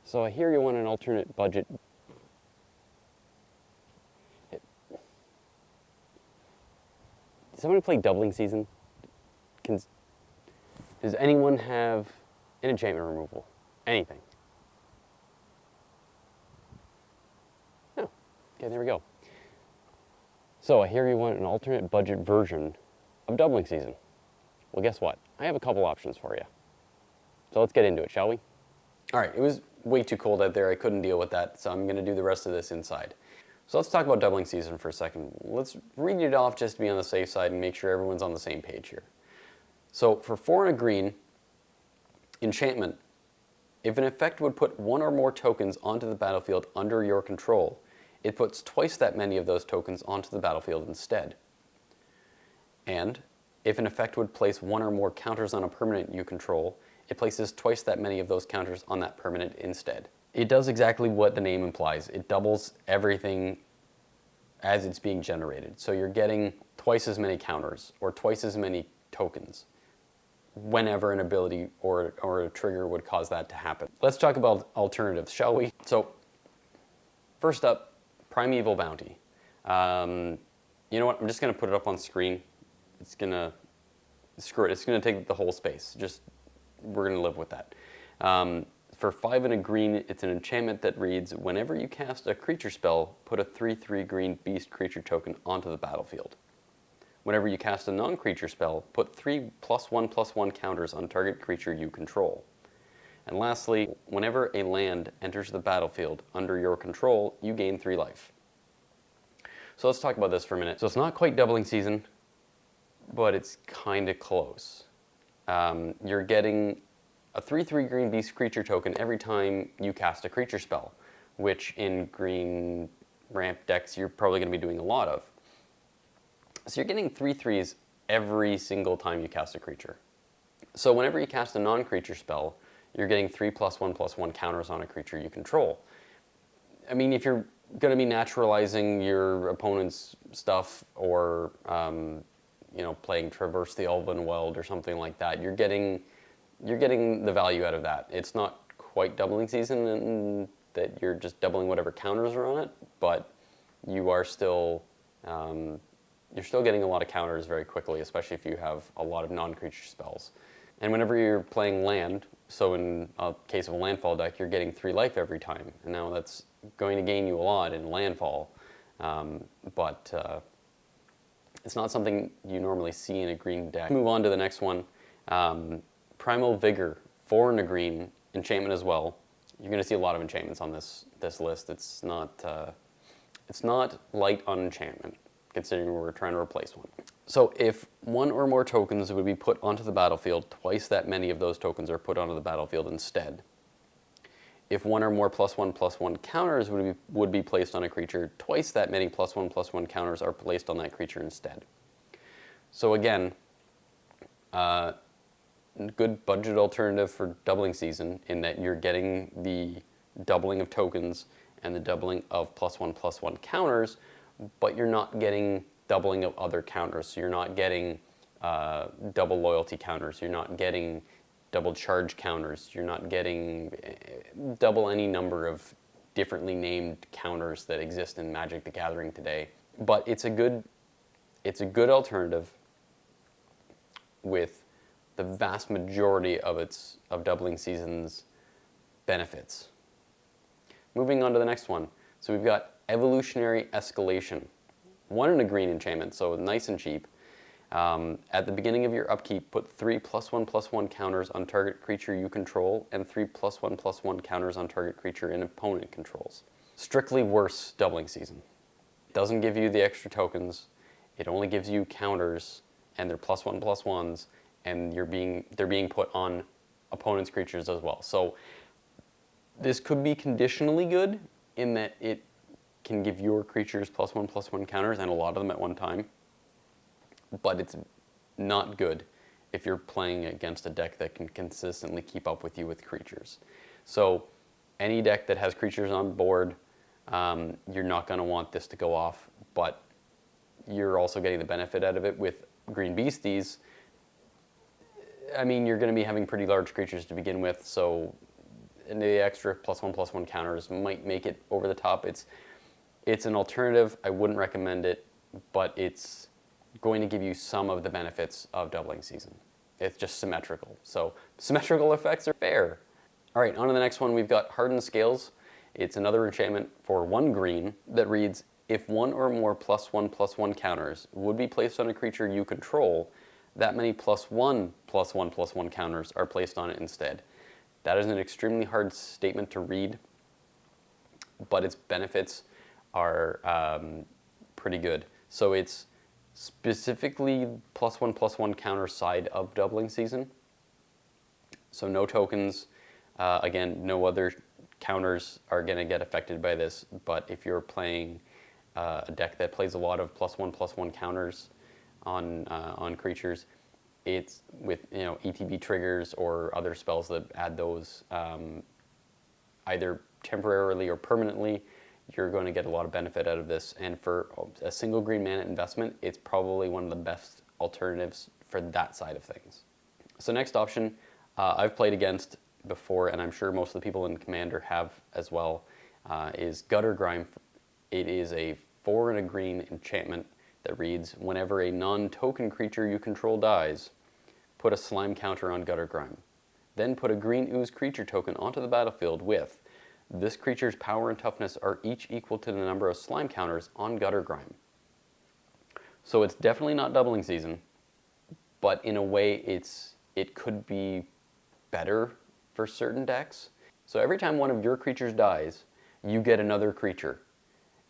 So I hear you want an alternate budget. Did somebody play Doubling Season? Does anyone have an enchantment removal? Anything? No. Okay, there we go. So I hear you want an alternate budget version of Doubling Season. Well, guess what? I have a couple options for you. So let's get into it, shall we? All right, it was way too cold out there. I couldn't deal with that, so I'm going to do the rest of this inside. So let's talk about Doubling Season for a second. Let's read it off just to be on the safe side and make sure everyone's on the same page here. So for 4 and a green, enchantment. If an effect would put 1 or more tokens onto the battlefield under your control, it puts twice that many of those tokens onto the battlefield instead. And if an effect would place 1 or more counters on a permanent you control, it places twice that many of those counters on that permanent instead. It does exactly what the name implies. It doubles everything as it's being generated. So you're getting twice as many counters or twice as many tokens whenever an ability or a trigger would cause that to happen. Let's talk about alternatives, shall we? So first up, Primeval Bounty. You know what? I'm just going to put it up on screen. It's going to, screw it. It's going to take the whole space. We're going to live with that. For 5 and a green, it's an enchantment that reads, whenever you cast a creature spell, put a 3/3 green beast creature token onto the battlefield. Whenever you cast a non-creature spell, put 3 +1/+1 counters on target creature you control. And lastly, whenever a land enters the battlefield under your control, you gain 3 life. So let's talk about this for a minute. So it's not quite Doubling Season, but it's kind of close. You're getting a 3/3 green beast creature token every time you cast a creature spell, which in green ramp decks you're probably going to be doing a lot of. So you're getting 3/3s every single time you cast a creature. So whenever you cast a non-creature spell, you're getting 3 +1/+1 counters on a creature you control. I mean, if you're going to be naturalizing your opponent's stuff or playing Traverse the Elven Weld or something like that, you're getting the value out of that. It's not quite Doubling Season in that you're just doubling whatever counters are on it, but you are still you're still getting a lot of counters very quickly, especially if you have a lot of non-creature spells. And whenever you're playing land, so in a case of a landfall deck, you're getting 3 life every time. And now that's going to gain you a lot in landfall, but it's not something you normally see in a green deck. Move on to the next one. Primal Vigor, 4 and a green, enchantment as well. You're going to see a lot of enchantments on this list. It's not light on enchantment, considering we're trying to replace one. So if 1 or more tokens would be put onto the battlefield, twice that many of those tokens are put onto the battlefield instead. If 1 or more +1/+1 counters would be placed on a creature, twice that many +1/+1 counters are placed on that creature instead. So again, good budget alternative for Doubling Season in that you're getting the doubling of tokens and the doubling of +1/+1 counters, but you're not getting doubling of other counters. So you're not getting double loyalty counters. You're not getting double charge counters. You're not getting double any number of differently named counters that exist in Magic the Gathering today. But it's a good alternative with the vast majority of Doubling Season's benefits. Moving on to the next one. So we've got Evolutionary Escalation. 1 and a green enchantment, so nice and cheap. At the beginning of your upkeep, put 3 +1/+1 counters on target creature you control and 3 +1/+1 counters on target creature an opponent controls. Strictly worse Doubling Season. It doesn't give you the extra tokens. It only gives you counters, and they're +1/+1s, and they're being put on opponents' creatures as well. So this could be conditionally good in that it can give your creatures +1/+1 counters, and a lot of them at one time. But it's not good if you're playing against a deck that can consistently keep up with you with creatures. So any deck that has creatures on board, you're not going to want this to go off, but you're also getting the benefit out of it with green beasties. I mean, you're going to be having pretty large creatures to begin with, so and the extra +1/+1 counters might make it over the top. It's an alternative. I wouldn't recommend it, but it's going to give you some of the benefits of doubling season. It's just symmetrical. So symmetrical effects are fair. All right, on to the next one. We've got Hardened Scales. It's another enchantment for 1 green that reads, if 1 or more +1/+1 counters would be placed on a creature you control, that many +1/+1/+1 counters are placed on it instead. That is an extremely hard statement to read, but its benefits are pretty good. So it's specifically +1/+1 counter side of doubling season. So no tokens. Again, no other counters are going to get affected by this, but if you're playing a deck that plays a lot of +1/+1 counters on creatures, it's with ETB triggers or other spells that add those either temporarily or permanently, you're going to get a lot of benefit out of this. And for a single green mana investment, it's probably one of the best alternatives for that side of things. So next option, I've played against before, and I'm sure most of the people in Commander have as well, is Gutter Grime. It is a 4 and a green enchantment that reads, whenever a non-token creature you control dies, put a slime counter on Gutter Grime. Then put a green ooze creature token onto the battlefield with, this creature's power and toughness are each equal to the number of slime counters on Gutter Grime. So it's definitely not doubling season, but in a way it could be better for certain decks. So every time one of your creatures dies, you get another creature.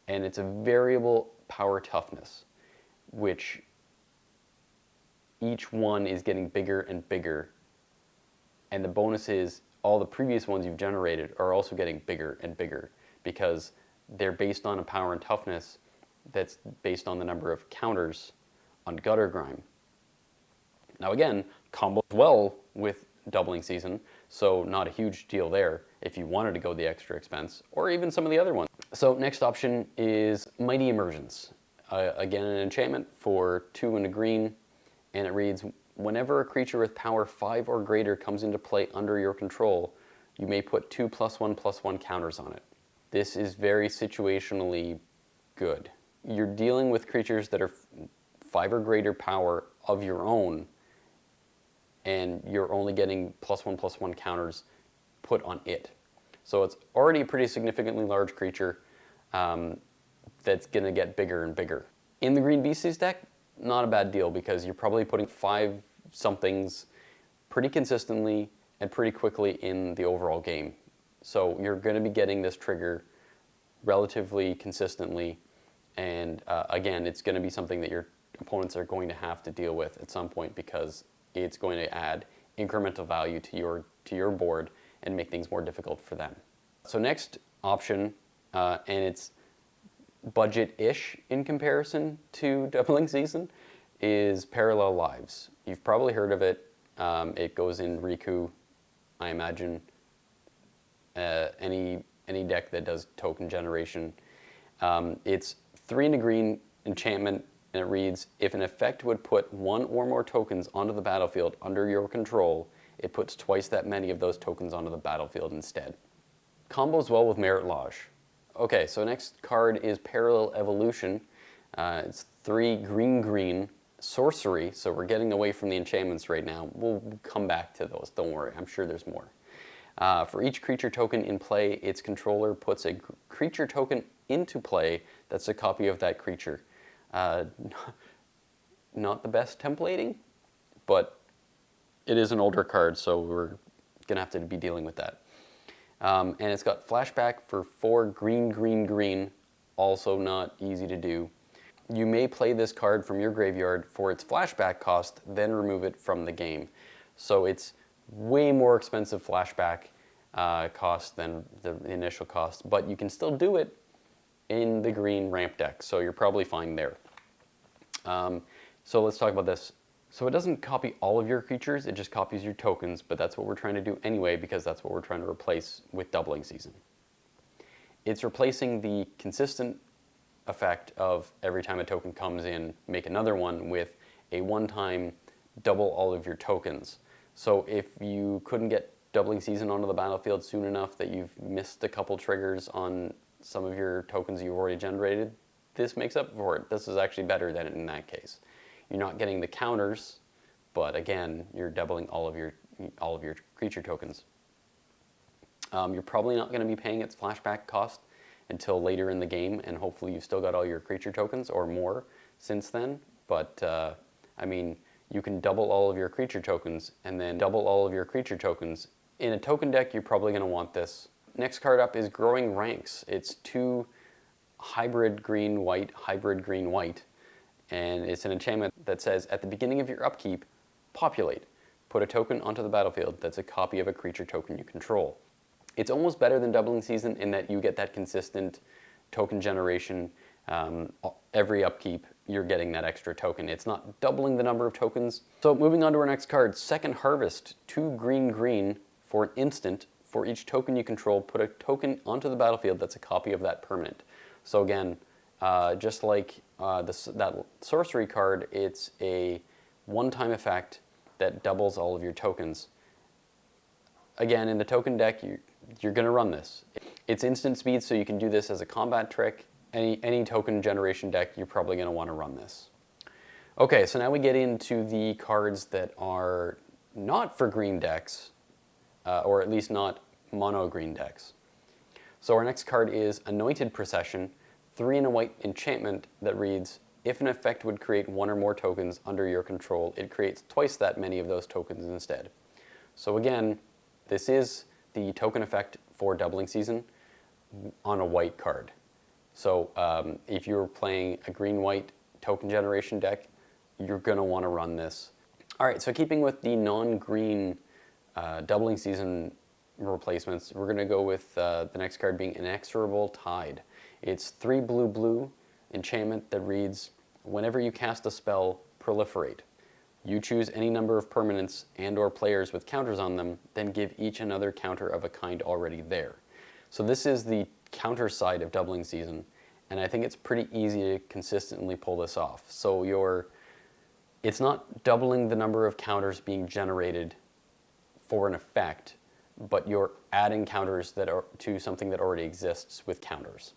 And it's a variable power toughness, which each one is getting bigger and bigger. And the bonus is all the previous ones you've generated are also getting bigger and bigger because they're based on a power and toughness that's based on the number of counters on Gutter Grime. Now again, combos well with doubling season, so not a huge deal there if you wanted to go the extra expense, or even some of the other ones. So next option is Mighty Emergence. Again, an enchantment for 2 and a green, and it reads, whenever a creature with power 5 or greater comes into play under your control, you may put 2 +1/+1 counters on it. This is very situationally good. You're dealing with creatures that are 5 or greater power of your own, and you're only getting +1/+1 counters put on it. So it's already a pretty significantly large creature that's going to get bigger and bigger. In the Green Beasties deck, not a bad deal because you're probably putting 5 somethings pretty consistently and pretty quickly in the overall game. So you're going to be getting this trigger relatively consistently, and again, it's going to be something that your opponents are going to have to deal with at some point because it's going to add incremental value to your board and make things more difficult for them. So next option, and it's budget-ish in comparison to doubling season, is Parallel Lives. You've probably heard of it. It goes in Riku, I imagine. Any deck that does token generation. It's 3 and a green enchantment, and it reads, if an effect would put 1 or more tokens onto the battlefield under your control, it puts twice that many of those tokens onto the battlefield instead. Combos well with Merit Lodge. Okay, so next card is Parallel Evolution. It's 3 green sorcery, so we're getting away from the enchantments right now. We'll come back to those, don't worry, I'm sure there's more. For each creature token in play, its controller puts a creature token into play that's a copy of that creature. Not the best templating, but it is an older card, so we're going to have to be dealing with that. And it's got flashback for 4 green, also not easy to do. You may play this card from your graveyard for its flashback cost, then remove it from the game. So it's way more expensive flashback cost than the initial cost, but you can still do it in the green ramp deck, so you're probably fine there. So let's talk about this. So it doesn't copy all of your creatures, it just copies your tokens, but that's what we're trying to do anyway because that's what we're trying to replace with doubling season. It's replacing the consistent effect of every time a token comes in, make another one with a one-time double all of your tokens. So if you couldn't get Doubling Season onto the battlefield soon enough that you've missed a couple triggers on some of your tokens you've already generated, this makes up for it. This is actually better than in that case. You're not getting the counters, but again, you're doubling all of your creature tokens. You're probably not going to be paying its flashback cost until later in the game, and hopefully you've still got all your creature tokens or more since then. But I mean, you can double all of your creature tokens and then double all of your creature tokens. In a token deck, you're probably going to want this. Next card up is Growing Ranks. It's 2 hybrid green-white, and it's an enchantment that says, at the beginning of your upkeep, populate. Put a token onto the battlefield that's a copy of a creature token you control. It's almost better than Doubling Season in that you get that consistent token generation. Every upkeep, you're getting that extra token. It's not doubling the number of tokens. So moving on to our next card, Second Harvest. 2 green for an instant. For each token you control, put a token onto the battlefield that's a copy of that permanent. So again, just like that sorcery card, it's a one-time effect that doubles all of your tokens. Again, in the token deck, you're going to run this. It's instant speed, so you can do this as a combat trick. Any token generation deck, you're probably going to want to run this. Okay, so now we get into the cards that are not for green decks, or at least not mono green decks. So our next card is Anointed Procession, 3 and a white enchantment that reads, if an effect would create 1 or more tokens under your control, it creates twice that many of those tokens instead. So again, this is the token effect for Doubling Season on a white card. So if you're playing a green-white token generation deck, you're going to want to run this. All right, so keeping with the non-green Doubling Season replacements, we're going to go with the next card being Inexorable Tide. It's 3 blue enchantment that reads, whenever you cast a spell, proliferate. You choose any number of permanents and or players with counters on them, then give each another counter of a kind already there. So this is the counter side of Doubling Season, and I think it's pretty easy to consistently pull this off. So it's not doubling the number of counters being generated for an effect, but you're adding counters that are to something that already exists with counters.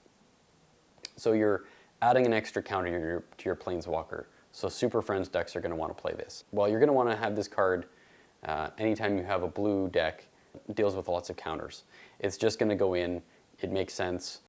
So you're adding an extra counter to your Planeswalker. So Super Friends decks are going to want to play this. Well, you're going to want to have this card anytime you have a blue deck. It deals with lots of counters. It's just going to go in. It makes sense.